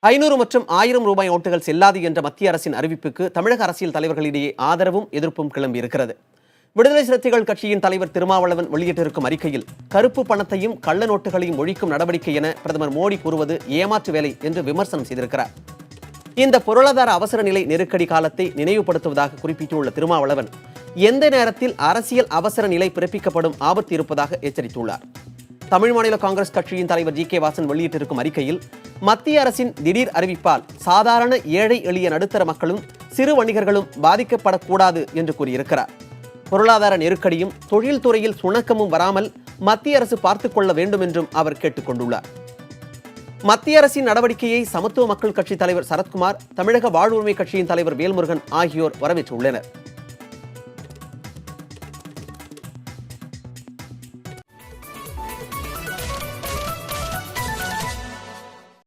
500 மற்றும் 1000 ரூபாய் நோட்டுகள் செல்லாது என்ற மத்திய அரசின் அறிவிப்புக்கு தமிழக அரசியல் தலைவர்களிடையே ஆதரவும் எதிர்ப்பும் கிளம்பியிருக்கிறது. விடுதலை சிறுத்தைகள் கட்சியின் தலைவர் திருமாவளவன் வெளியிட்டிருக்கும் அறிக்கையில் கருப்பு பணத்தையும் கள்ள நோட்டுகளையும் ஒழிக்கும் நடவடிக்கை என பிரதமர் மோடி கூறுவது ஏமாற்று வேலை என்று விமர்சனம் செய்திருக்கிறார். இந்த பொருளாதார அவசர நிலை நெருக்கடி காலத்தை நினைவுபடுத்துவதாக குறிப்பிட்டுள்ள திருமாவளவன் எந்த நேரத்தில் அரசியல் அவசர நிலை பிறப்பிக்கப்படும் ஆபத்து இருப்பதாக எச்சரித்துள்ளார். தமிழ் மாநில காங்கிரஸ் கட்சியின் தலைவர் ஜி.கே. வாசன் வெளியிட்டிருக்கும் அறிக்கையில் மத்திய அரசின் திடீர் அறிவிப்பால் சாதாரண ஏழை எளிய நடுத்தர மக்களும் சிறு வணிகர்களும் பாதிக்கப்படக்கூடாது என்று கூறியிருக்கிறார். பொருளாதார நெருக்கடியும் தொழில்துறையில் சுணக்கமும் வராமல் மத்திய அரசு பார்த்துக் கொள்ள வேண்டும் என்றும் அவர் கேட்டுக் கொண்டுள்ளார். மத்திய அரசின் நடவடிக்கையை சமத்துவ மக்கள் கட்சி தலைவர் சரத்குமார், தமிழக வாழ்வுரிமை கட்சியின் தலைவர் வேல்முருகன் ஆகியோர் வரவேற்றுள்ளனர்.